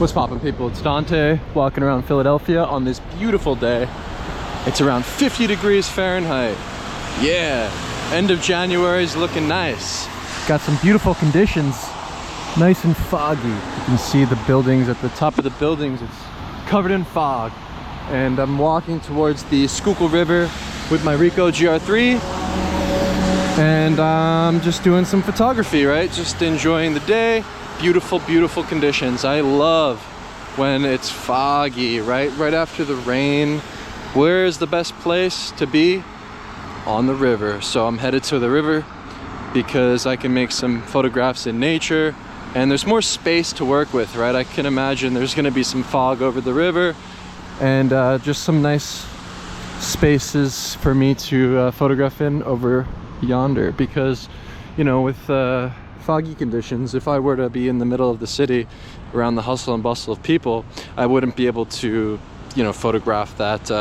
What's poppin', people? It's Dante walking around Philadelphia on this beautiful day. It's around 50 degrees Fahrenheit. Yeah, end of January is looking nice. Got some beautiful conditions, nice and foggy. You can see the buildings at the top of the buildings. It's covered in fog. And I'm walking towards the Schuylkill River with my Ricoh GR3. And I'm just doing some photography, right? Just enjoying the day. Beautiful, beautiful conditions. I love when it's foggy, right after the rain. Where is the best place to be? On the river. So I'm headed to the river because I can make some photographs in nature, and there's more space to work with, right? I can imagine there's going to be some fog over the river, and just some nice spaces for me to photograph in over yonder, because, you know, with foggy conditions, if I were to be in the middle of the city around the hustle and bustle of people, I wouldn't be able to, you know, photograph that, you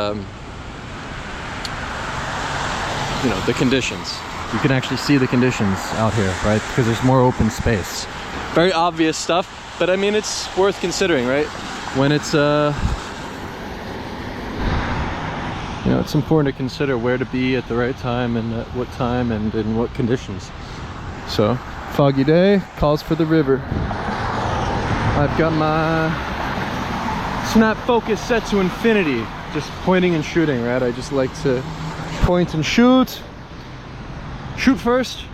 know, the conditions. You can actually see the conditions out here, right? Because there's more open space. Very obvious stuff, but I mean, it's worth considering, right? When it's, you know, it's important to consider where to be at the right time and at what time and in what conditions. So, foggy day, calls for the river. I've got my snap focus set to infinity, just pointing and shooting, right? I just like to point and shoot. Shoot first,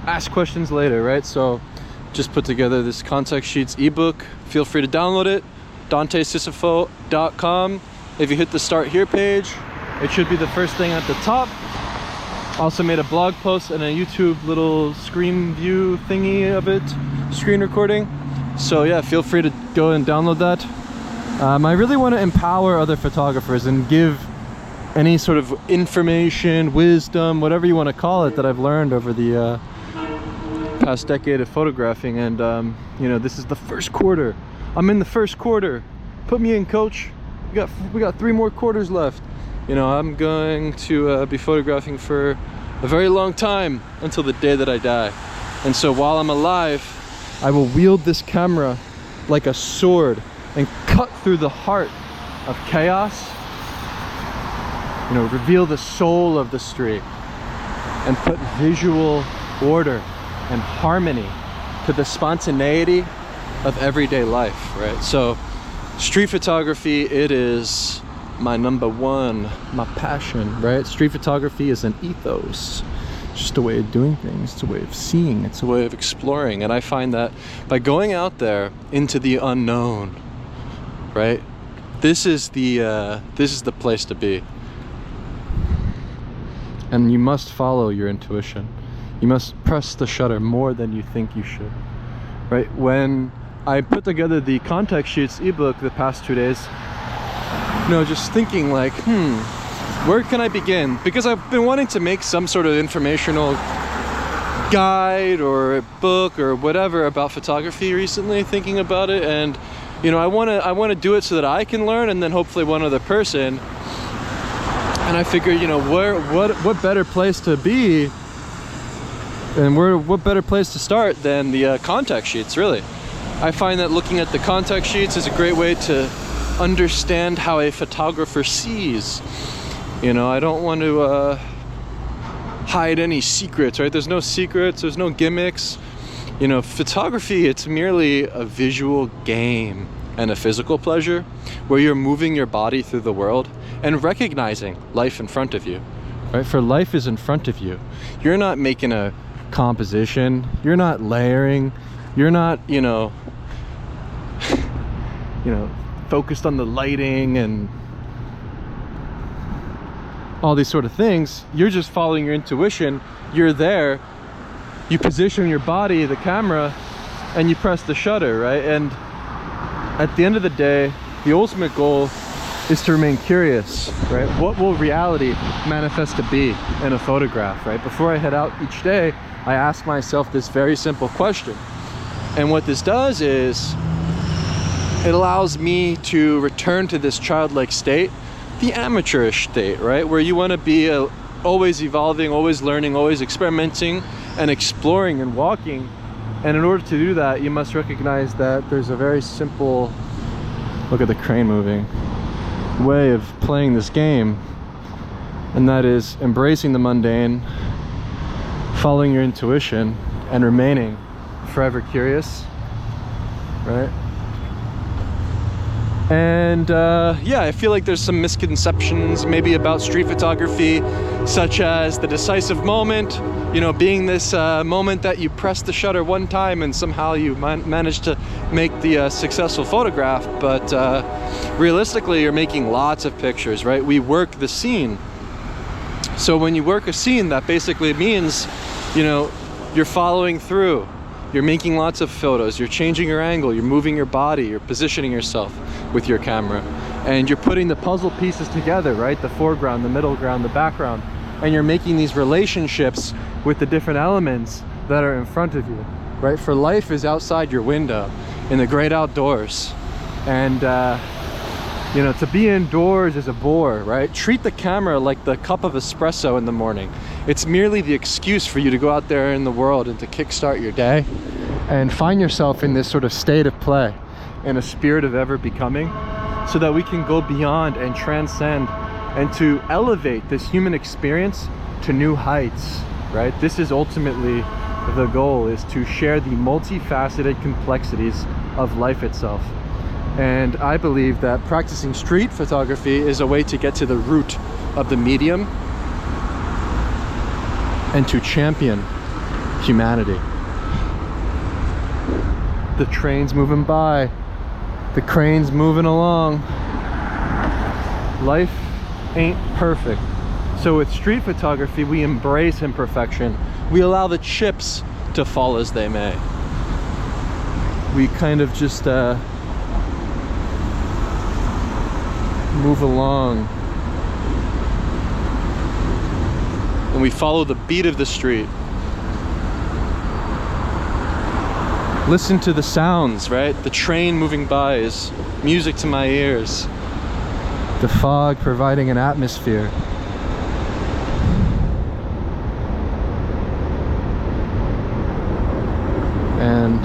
ask questions later, right? So just put together this Contact Sheets ebook. Feel free to download it, dantesissifo.com. If you hit the Start Here page, it should be the first thing at the top. Also made a blog post and a YouTube little screen view thingy of it, screen recording. So yeah, feel free to go and download that. I really want to empower other photographers and give any sort of information, wisdom, whatever you want to call it, that I've learned over the past decade of photographing. And you know, this is the first quarter. I'm in the first quarter. Put me in, coach. We got 3 more quarters left. You know, I'm going to be photographing for a very long time, until the day that I die. And so while I'm alive, I will wield this camera like a sword and cut through the heart of chaos, you know, reveal the soul of the street, and put visual order and harmony to the spontaneity of everyday life, right? So street photography, it is my number one, my passion, right? Street photography is an ethos. It's just a way of doing things. It's a way of seeing. It's a way of exploring. And I find that by going out there into the unknown, right? This is the place to be. And you must follow your intuition. You must press the shutter more than you think you should, right? When I put together the Contact Sheets ebook the past 2 days, you know, just thinking like, where can I begin? Because I've been wanting to make some sort of informational guide or a book or whatever about photography recently, thinking about it. And, you know, I want to do it so that I can learn, and then hopefully one other person. And I figure, you know, what better place to be, and what better place to start than the Contact Sheets, really. I find that looking at the Contact Sheets is a great way to understand how a photographer sees. You know, I don't want to hide any secrets, right? There's no secrets, there's no gimmicks. You know, photography, it's merely a visual game and a physical pleasure where you're moving your body through the world and recognizing life in front of you, right? For life is in front of you. You're not making a composition, you're not layering, you're not, you know, focused on the lighting and all these sort of things. You're just following your intuition. You're there, you position your body, the camera, and you press the shutter, right? And at the end of the day, the ultimate goal is to remain curious, right? What will reality manifest to be in a photograph, right? Before I head out each day, I ask myself this very simple question. And what this does is it allows me to return to this childlike state, the amateurish state, right? Where you want to be always evolving, always learning, always experimenting and exploring and walking. And in order to do that, you must recognize that there's a very simple look at the crane moving, way of playing this game, and that is embracing the mundane, following your intuition, and remaining forever curious, right? And yeah, I feel like there's some misconceptions maybe about street photography, such as the decisive moment, you know, being this moment that you press the shutter one time and somehow you manage to make the successful photograph. But realistically, you're making lots of pictures, right? We work the scene. So when you work a scene, that basically means, you know, you're following through. You're making lots of photos, you're changing your angle, you're moving your body, you're positioning yourself with your camera, and you're putting the puzzle pieces together, right? The foreground, the middle ground, the background, and you're making these relationships with the different elements that are in front of you, right? For life is outside your window in the great outdoors, and you know, to be indoors is a bore, right? Treat the camera like the cup of espresso in the morning. It's merely the excuse for you to go out there in the world and to kickstart your day and find yourself in this sort of state of play, in a spirit of ever becoming, so that we can go beyond and transcend and to elevate this human experience to new heights, right? This is ultimately the goal, is to share the multifaceted complexities of life itself. And I believe that practicing street photography is a way to get to the root of the medium and to champion humanity. The train's moving by, the crane's moving along. Life ain't perfect. So with street photography, we embrace imperfection. We allow the chips to fall as they may. We kind of just move along, and we follow the beat of the street. Listen to the sounds, right? The train moving by is music to my ears. The fog providing an atmosphere. And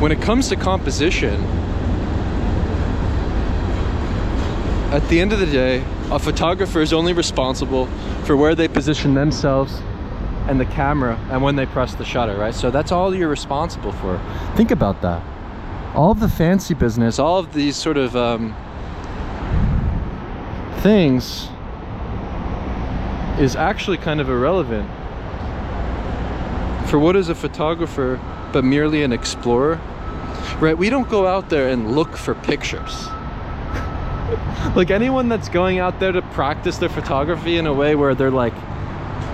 when it comes to composition, at the end of the day, a photographer is only responsible for where they position themselves and the camera and when they press the shutter, right? So that's all you're responsible for. Think about that. All of the fancy business, all of these sort of things is actually kind of irrelevant. For what is a photographer but merely an explorer, right? We don't go out there and look for pictures. Like, anyone that's going out there to practice their photography in a way where they're like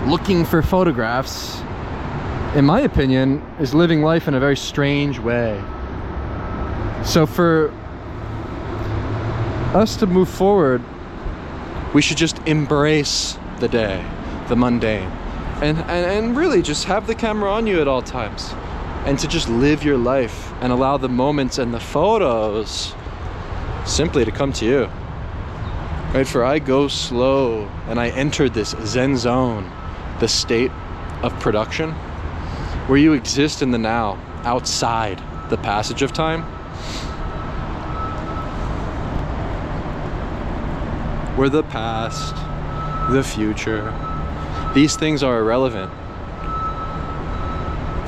looking for photographs, in my opinion, is living life in a very strange way. So for us to move forward, we should just embrace the day, the mundane, and really just have the camera on you at all times, and to just live your life and allow the moments and the photos simply to come to you, right? For I go slow and I entered this Zen zone, the state of production, where you exist in the now, outside the passage of time, where the past, the future, these things are irrelevant.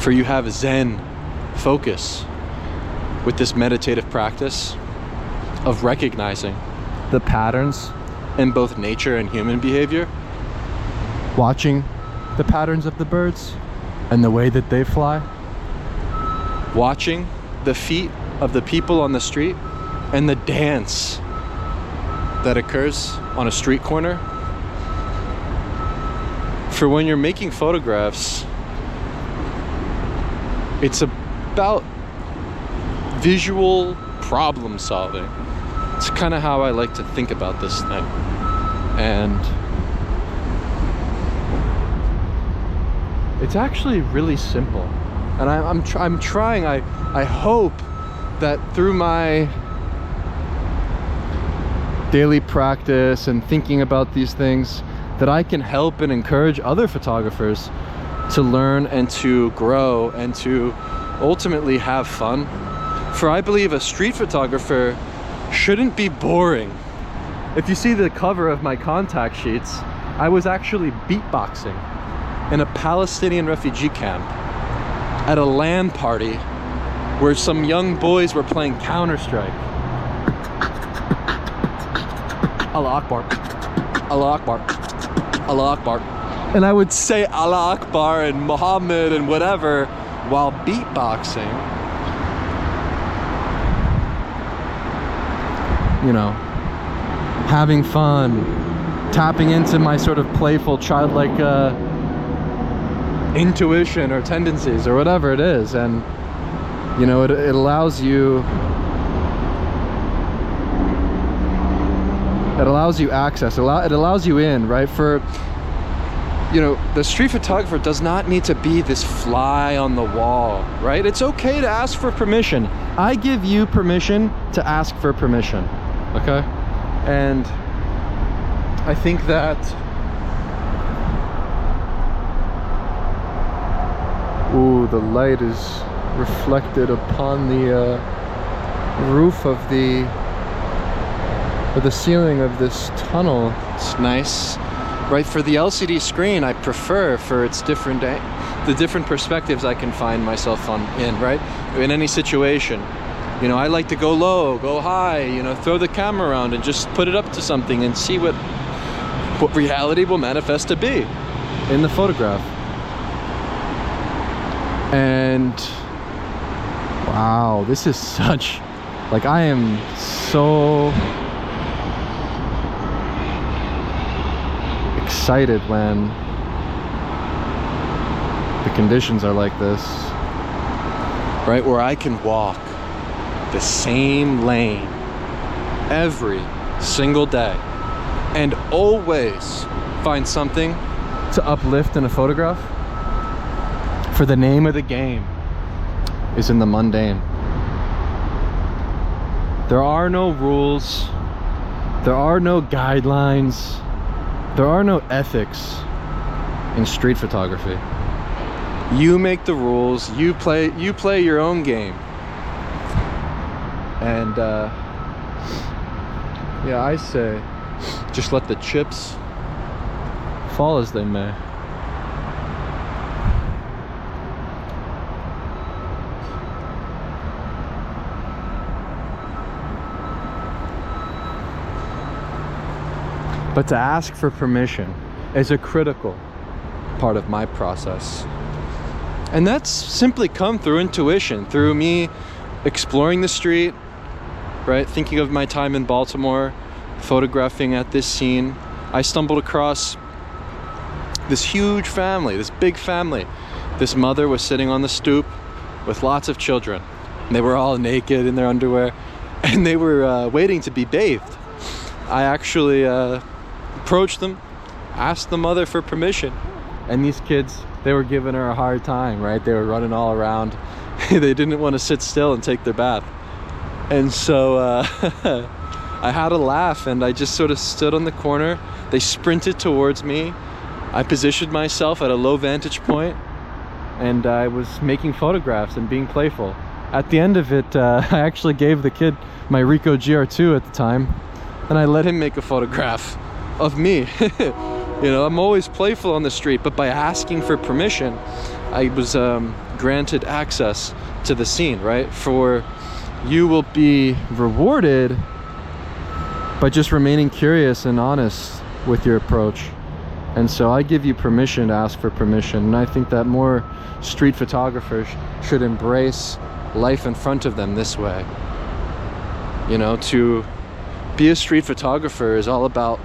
For you have Zen focus with this meditative practice of recognizing the patterns in both nature and human behavior, watching the patterns of the birds and the way that they fly, watching the feet of the people on the street and the dance that occurs on a street corner. For when you're making photographs, it's about visual problem solving. It's kind of how I like to think about this thing. And it's actually really simple. And I'm trying, I hope that through my daily practice and thinking about these things, that I can help and encourage other photographers to learn and to grow and to ultimately have fun For I believe a street photographer shouldn't be boring. If you see the cover of my contact sheets, I was actually beatboxing in a Palestinian refugee camp at a LAN party where some young boys were playing Counter-Strike. Allah Akbar, Allah Akbar, Allah Akbar. And I would say Allah Akbar and Muhammad and whatever while beatboxing. You know, having fun, tapping into my sort of playful, childlike intuition or tendencies or whatever it is. And you know, it allows you access, it allows you in, right? For, you know, the street photographer does not need to be this fly on the wall, right? It's okay to ask for permission. I give you permission to ask for permission, okay? And I think that ooh, the light is reflected upon the roof of the ceiling of this tunnel. It's nice, right? For the LCD screen, I prefer for its different the different perspectives I can find myself in, right? In any situation, you know, I like to go low, go high, you know, throw the camera around and just put it up to something and see what reality will manifest to be in the photograph. And wow, this is such, like, I am so excited when the conditions are like this, right? Where I can walk the same lane every single day and always find something to uplift in a photograph. For the name of the game is in the mundane. There are no rules, there are no guidelines, there are no ethics in street photography. You make the rules, you play your own game. And yeah, I say just let the chips fall as they may. But to ask for permission is a critical part of my process. And that's simply come through intuition, through me exploring the street, right? Thinking of my time in Baltimore, photographing at this scene. I stumbled across this huge family, this big family. This mother was sitting on the stoop with lots of children. And they were all naked in their underwear, and they were waiting to be bathed. I actually approached them, asked the mother for permission, and these kids, they were giving her a hard time, right? They were running all around. They didn't want to sit still and take their bath. And so I had a laugh, and I just sort of stood on the corner. They sprinted towards me. I positioned myself at a low vantage point, and I was making photographs and being playful. At the end of it, I actually gave the kid my Ricoh GR2 at the time, and I let him make a photograph of me. You know, I'm always playful on the street, but by asking for permission, I was granted access to the scene, right? For you will be rewarded by just remaining curious and honest with your approach. And so I give you permission to ask for permission, and I think that more street photographers should embrace life in front of them this way. You know, to be a street photographer is all about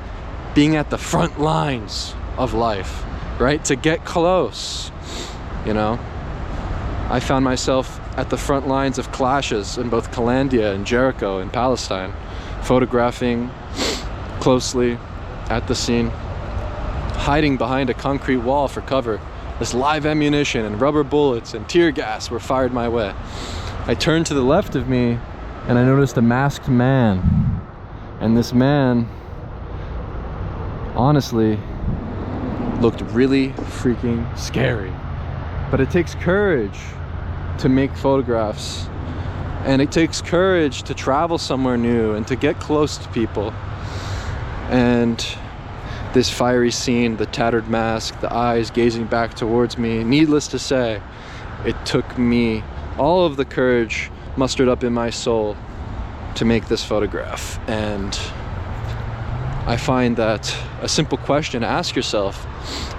being at the front lines of life, right? To get close, you know. I found myself at the front lines of clashes in both Calandia and Jericho in Palestine, photographing closely at the scene, hiding behind a concrete wall for cover as live ammunition and rubber bullets and tear gas were fired my way. I turned to the left of me and I noticed a masked man. And this man, honestly, looked really freaking scary. But it takes courage to make photographs And it takes courage to travel somewhere new and to get close to people. And this fiery scene, the tattered mask, the eyes gazing back towards me, needless to say, it took me all of the courage mustered up in my soul to make this photograph. And I find that a simple question to ask yourself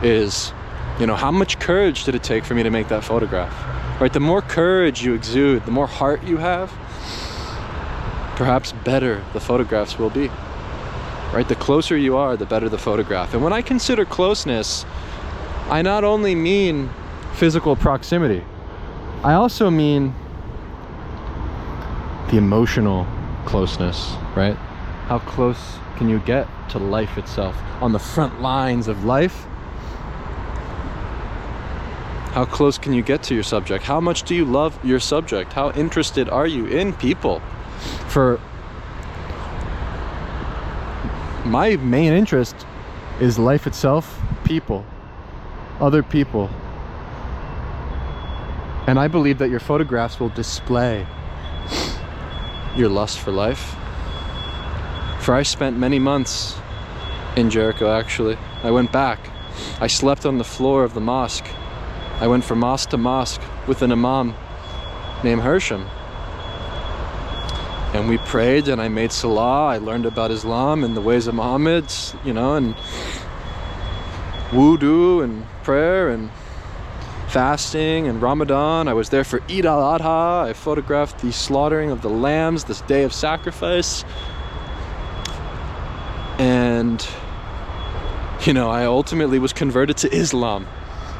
is, you know, how much courage did it take for me to make that photograph? Right? The more courage you exude, the more heart you have, perhaps better the photographs will be. Right? The closer you are, the better the photograph. And when I consider closeness, I not only mean physical proximity, I also mean the emotional closeness, right? How close can you get to life itself? On the front lines of life, how close can you get to your subject? How much do you love your subject? How interested are you in people? For my main interest is life itself, people, other people. And I believe that your photographs will display your lust for life. For I spent many months in Jericho, actually. I went back. I slept on the floor of the mosque. I went from mosque to mosque with an imam named Hersham. And we prayed and I made salah. I learned about Islam and the ways of Muhammad, you know, and wudu and prayer and fasting and Ramadan. I was there for Eid al-Adha. I photographed the slaughtering of the lambs, this day of sacrifice. And, you know, I ultimately was converted to Islam.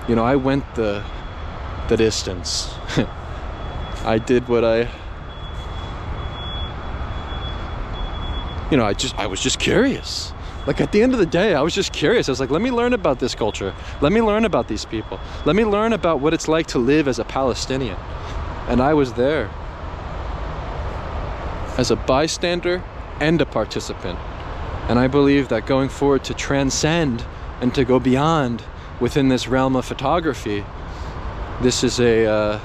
You know, I went the distance. I did what I was just curious. Like, at the end of the day, I was just curious. I was like, let me learn about this culture. Let me learn about these people. Let me learn about what it's like to live as a Palestinian. And I was there as a bystander and a participant. And I believe that going forward, to transcend and to go beyond within this realm of photography, this is a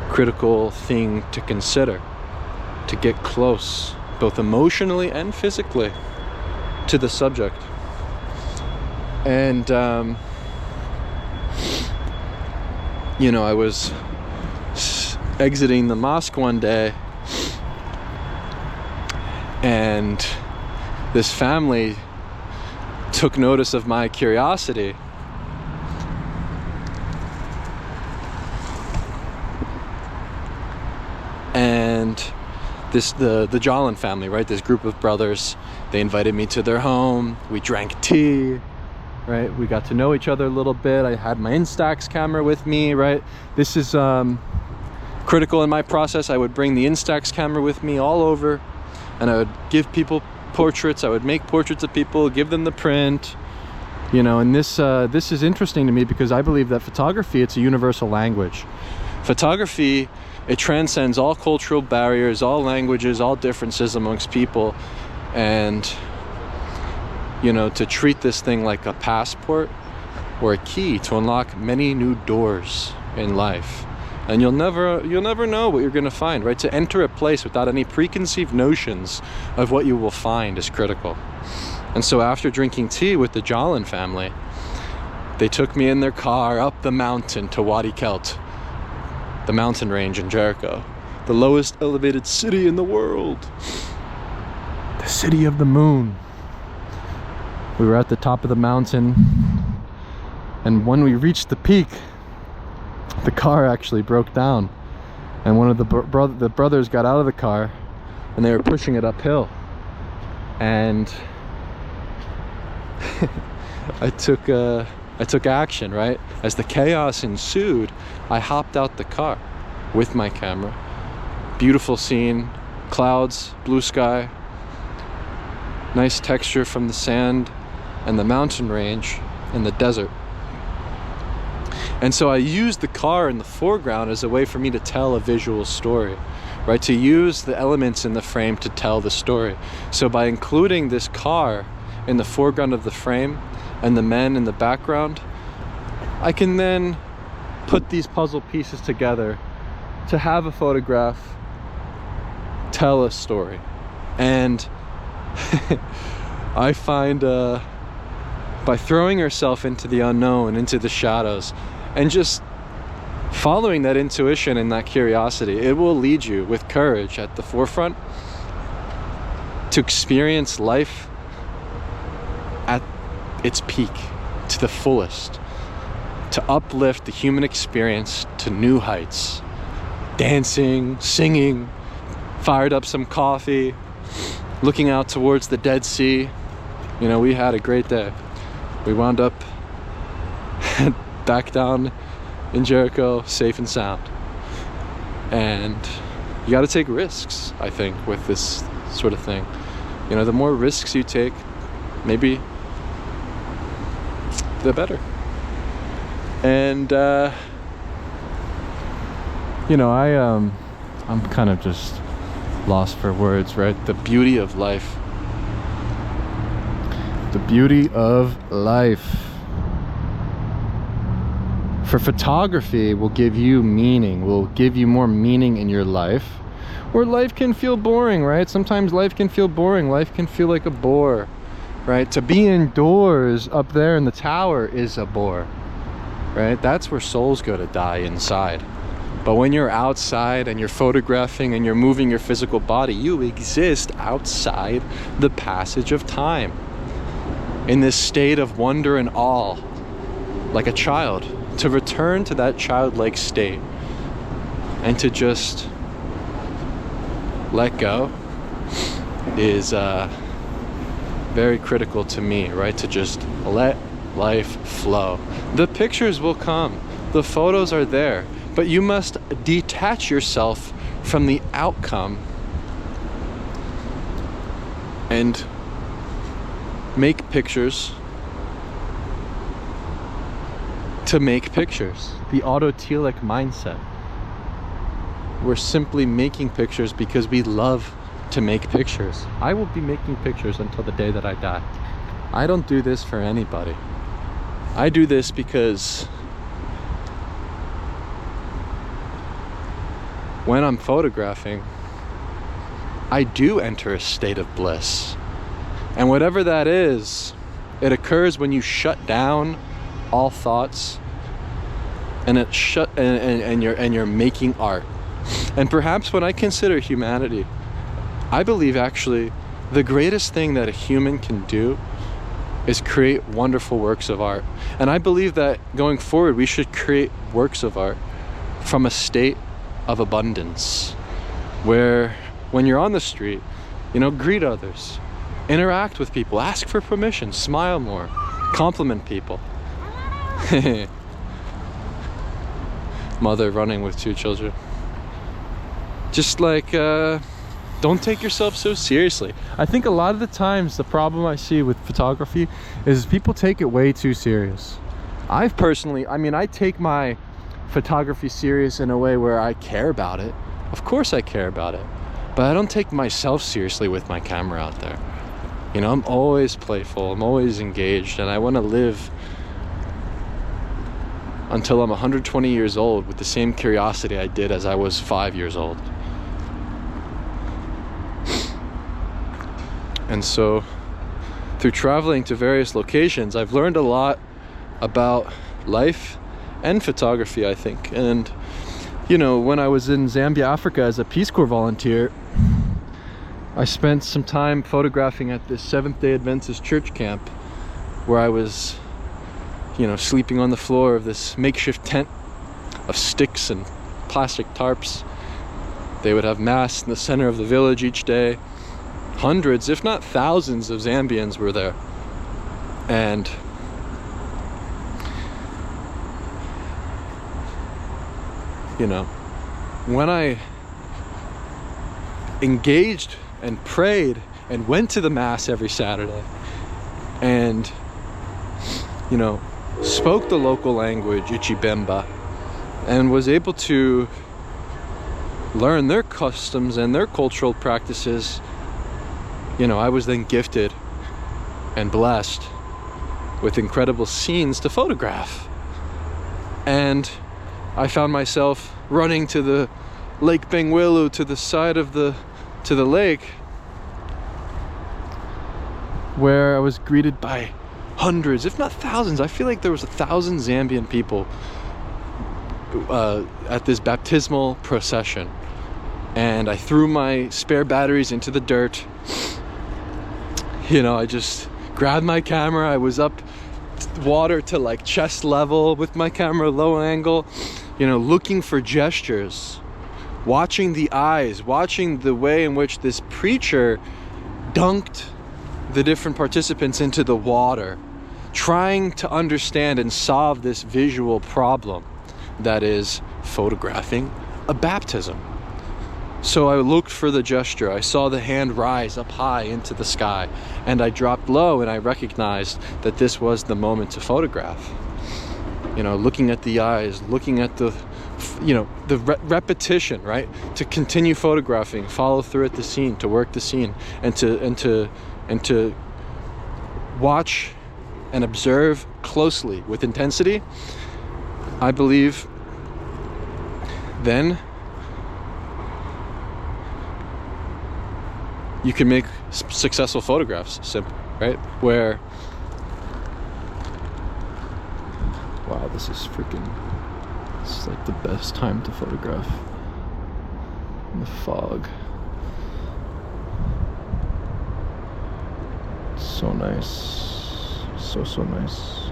critical thing to consider, to get close, both emotionally and physically, to the subject. And you know, I was exiting the mosque one day, and this family took notice of my curiosity. And the Jalan family, right? This group of brothers, they invited me to their home. We drank tea, right? We got to know each other a little bit. I had my Instax camera with me, right? This is critical in my process. I would bring the Instax camera with me all over, and I would give people portraits. I would make portraits of people, give them the print, you know. And this is interesting to me because I believe that photography, it's a universal language. Photography, it transcends all cultural barriers, all languages, all differences amongst people. And, you know, to treat this thing like a passport or a key to unlock many new doors in life. And you'll never know what you're going to find, right? To enter a place without any preconceived notions of what you will find is critical. And so after drinking tea with the Jalan family, they took me in their car up the mountain to Wadi Kelt, the mountain range in Jericho, the lowest elevated city in the world, the city of the moon. We were at the top of the mountain, and when we reached the peak, the car actually broke down, and one of the brothers got out of the car, and they were pushing it uphill. And I took action, right? As the chaos ensued, I hopped out the car with my camera. Beautiful scene, clouds, blue sky, nice texture from the sand and the mountain range and the desert. And so I used the car in the foreground as a way for me to tell a visual story, right? To use the elements in the frame to tell the story. So by including this car in the foreground of the frame and the men in the background, I can then put these puzzle pieces together to have a photograph tell a story. And I find by throwing yourself into the unknown, into the shadows, and just following that intuition and that curiosity, it will lead you with courage at the forefront to experience life at its peak, to the fullest, to uplift the human experience to new heights. Dancing, singing, fired up some coffee, looking out towards the Dead Sea. You know, we had a great day. We wound up back down in Jericho, safe and sound. And you got to take risks, I think, with this sort of thing. You know, the more risks you take, maybe the better. And you know, I'm kind of just lost for words, right? The beauty of life. The beauty of life. For photography will give you meaning, will give you more meaning in your life. Where life can feel boring, right? Sometimes life can feel boring. Life can feel like a bore, right? To be indoors up there in the tower is a bore, right? That's where souls go to die, inside. But when you're outside and you're photographing and you're moving your physical body, you exist outside the passage of time, in this state of wonder and awe, like a child. To return to that childlike state and to just let go is very critical to me, right? To just let life flow. The pictures will come, the photos are there, but you must detach yourself from the outcome and make pictures to make pictures. The autotelic mindset. We're simply making pictures because we love to make pictures. I will be making pictures until the day that I die. I don't do this for anybody. I do this because when I'm photographing, I do enter a state of bliss. And whatever that is, it occurs when you shut down all thoughts and you're making art. And perhaps when I consider humanity, I believe actually the greatest thing that a human can do is create wonderful works of art. And I believe that going forward we should create works of art from a state of abundance, where when you're on the street, you know, greet others, interact with people, ask for permission, smile more, compliment people. Mother running with 2 children. Just like, don't take yourself so seriously. I think a lot of the times the problem I see with photography is people take it way too serious. I take my photography serious in a way where I care about it. Of course I care about it, but I don't take myself seriously with my camera out there. You know, I'm always playful, I'm always engaged, and I want to live until I'm 120 years old with the same curiosity I did as I was 5 years old. And so, through traveling to various locations, I've learned a lot about life and photography, I think. And, you know, when I was in Zambia, Africa as a Peace Corps volunteer, I spent some time photographing at this Seventh-day Adventist church camp where I was, you know, sleeping on the floor of this makeshift tent of sticks and plastic tarps. They would have mass in the center of the village each day. Hundreds, if not thousands, of Zambians were there. And you know, when I engaged and prayed and went to the mass every Saturday and, you know, spoke the local language, Ichibemba, and was able to learn their customs and their cultural practices, you know, I was then gifted and blessed with incredible scenes to photograph. And I found myself running to the Lake Bangweulu, to the side of the to the lake, where I was greeted by hundreds, if not thousands. I feel like there was 1,000 Zambian people at this baptismal procession. And I threw my spare batteries into the dirt. You know, I just grabbed my camera. I was up water to like chest level with my camera, low angle, you know, looking for gestures, watching the eyes, watching the way in which this preacher dunked the different participants into the water, trying to understand and solve this visual problem that is photographing a baptism. So I looked for the gesture. I saw the hand rise up high into the sky, and I dropped low, and I recognized that this was the moment to photograph. You know, looking at the eyes, looking at the, you know, the repetition, right? To continue photographing, follow through at the scene, to work the scene, and to watch and observe closely with intensity. I believe then you can make successful photographs, simple, right? Where, wow, this is like the best time to photograph in the fog. So nice, so nice.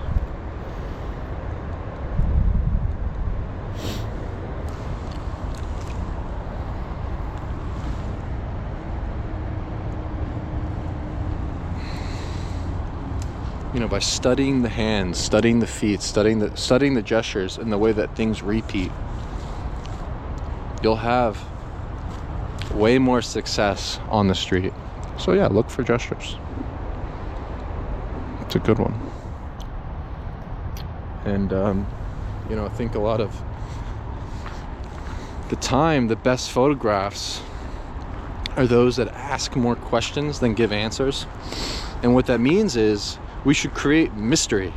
You know, by studying the hands, studying the feet, studying the gestures and the way that things repeat, you'll have way more success on the street. So yeah, look for gestures. It's a good one. And you know, I think a lot of the time, the best photographs are those that ask more questions than give answers. And what that means is we should create mystery,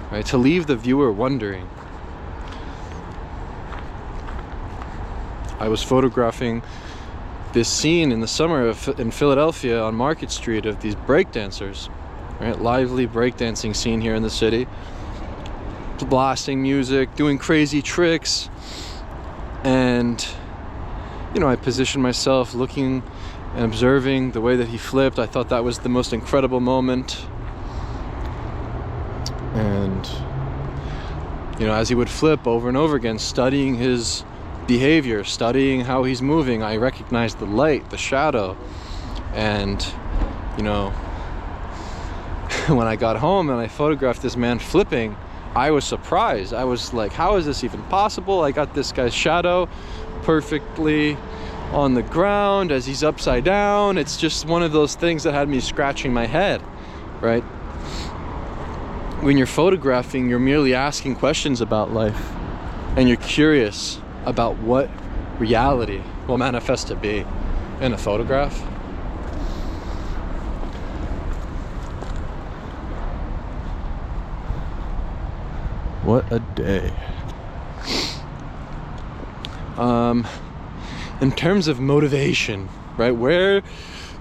right? To leave the viewer wondering. I was photographing this scene in the summer in Philadelphia on Market Street of these breakdancers, right? Lively breakdancing scene here in the city. Blasting music, doing crazy tricks. And, you know, I positioned myself looking and observing the way that he flipped. I thought that was the most incredible moment. And, you know, as he would flip over and over again, studying his behavior, studying how he's moving, I recognized the light, the shadow. And, you know, when I got home and I photographed this man flipping, I was surprised. I was like, how is this even possible? I got this guy's shadow perfectly on the ground as he's upside down. It's just one of those things that had me scratching my head, right? When you're photographing, you're merely asking questions about life, and you're curious about what reality will manifest to be in a photograph. What a day. In terms of motivation, right? Where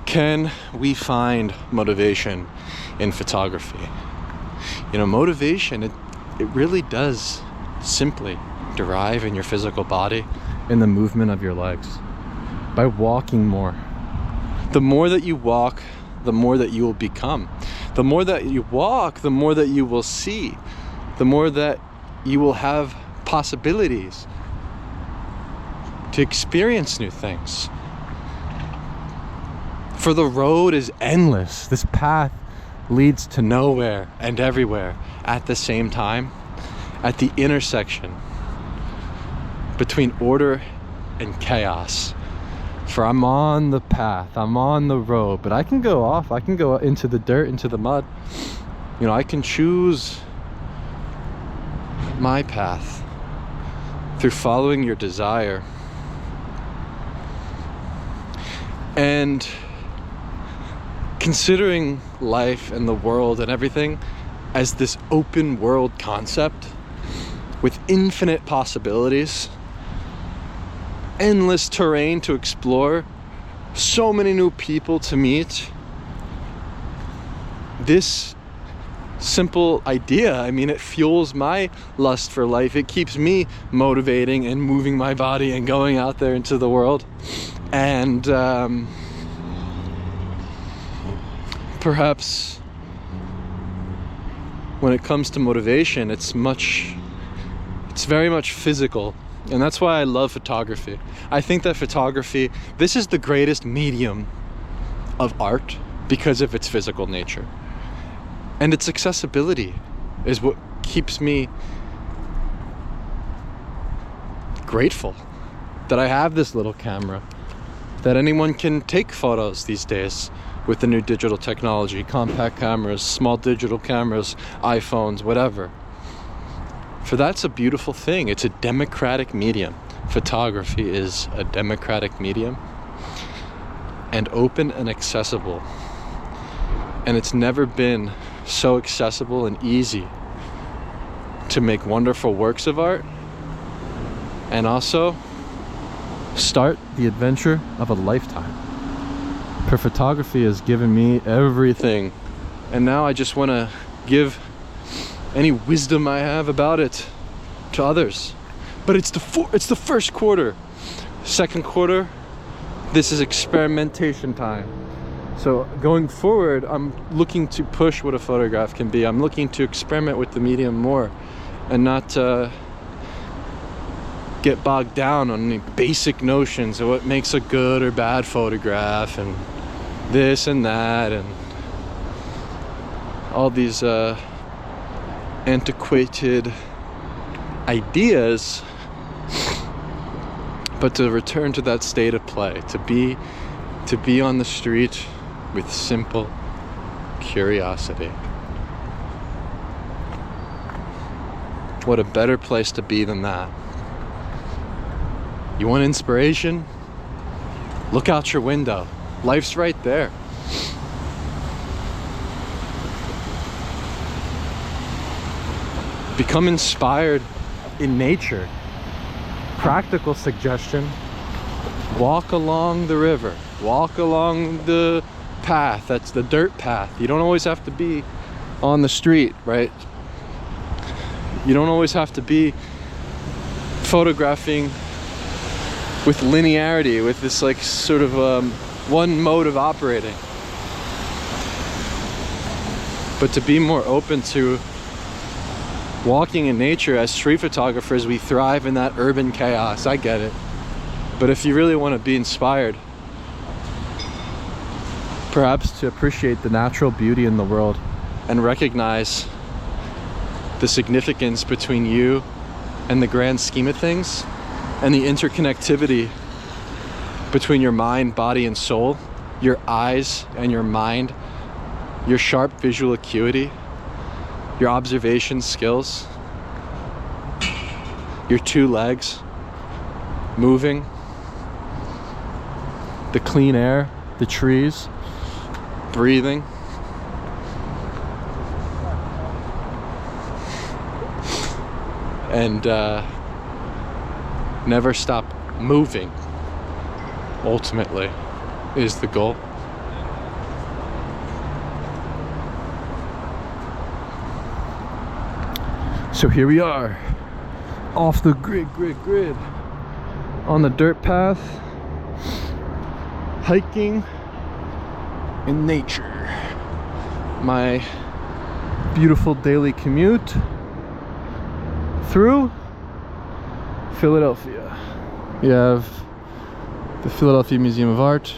can we find motivation in photography? You know, motivation, it really does simply derive in your physical body, in the movement of your legs, by walking more. The more that you walk, the more that you will become. The more that you walk, the more that you will see. The more that you will have possibilities to experience new things. For the road is endless. This path leads to nowhere and everywhere at the same time, at the intersection between order and chaos. For I'm on the path, I'm on the road, but I can go off, I can go into the dirt, into the mud. You know, I can choose my path through following your desire. And considering life and the world and everything as this open world concept with infinite possibilities, endless terrain to explore, so many new people to meet. This simple idea, I mean, it fuels my lust for life. It keeps me motivating and moving my body and going out there into the world. And perhaps when it comes to motivation, it's very much physical. And that's why I love photography. I think that photography, this is the greatest medium of art because of its physical nature. And its accessibility is what keeps me grateful that I have this little camera, that anyone can take photos these days with the new digital technology, compact cameras, small digital cameras, iPhones, whatever. For that's a beautiful thing. It's a democratic medium. Photography is a democratic medium and open and accessible. And it's never been so accessible and easy to make wonderful works of art and also start the adventure of a lifetime. For photography has given me everything, and now I just want to give any wisdom I have about it to others. But it's the first quarter. Second quarter, this is experimentation time. So going forward, I'm looking to push what a photograph can be. I'm looking to experiment with the medium more and not get bogged down on any basic notions of what makes a good or bad photograph and this and that and all these antiquated ideas, but to return to that state of play, to be on the street with simple curiosity. What a better place to be than that. You want inspiration? Look out your window. Life's right there. Become inspired in nature. Practical suggestion: walk along the river, walk along the path. That's the dirt path. You don't always have to be on the street, right? You don't always have to be photographing with linearity, with this like sort of one mode of operating, but to be more open to walking in nature. As street photographers, we thrive in that urban chaos. I get it. But if you really want to be inspired, perhaps to appreciate the natural beauty in the world and recognize the significance between you and the grand scheme of things and the interconnectivity between your mind, body, and soul, your eyes and your mind, your sharp visual acuity, your observation skills, your two legs moving, the clean air, the trees, breathing. And never stop moving, ultimately, is the goal. So here we are, off the grid, on the dirt path, hiking in nature. My beautiful daily commute through Philadelphia. You have the Philadelphia Museum of Art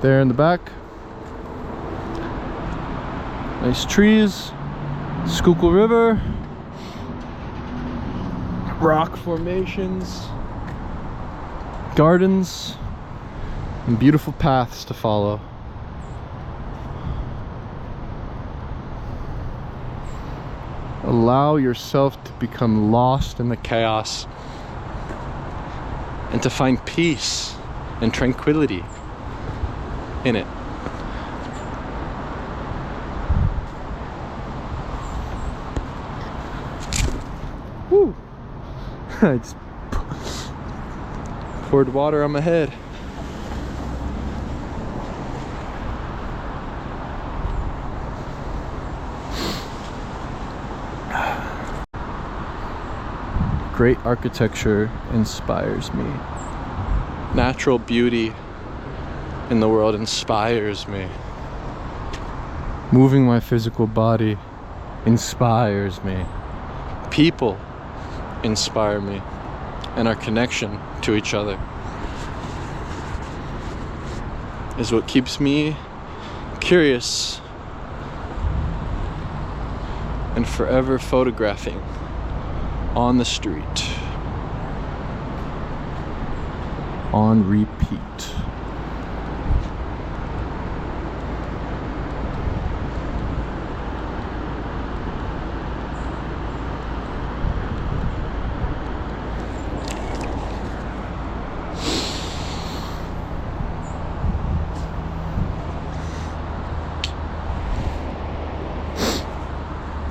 there in the back. Nice trees, Schuylkill River, rock formations, gardens, and beautiful paths to follow. Allow yourself to become lost in the chaos and to find peace and tranquility in it. Woo! I just poured water on my head. Great architecture inspires me. Natural beauty in the world inspires me. Moving my physical body inspires me. People inspire me, and our connection to each other is what keeps me curious and forever photographing on the street, on repeat.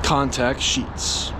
Contact sheets.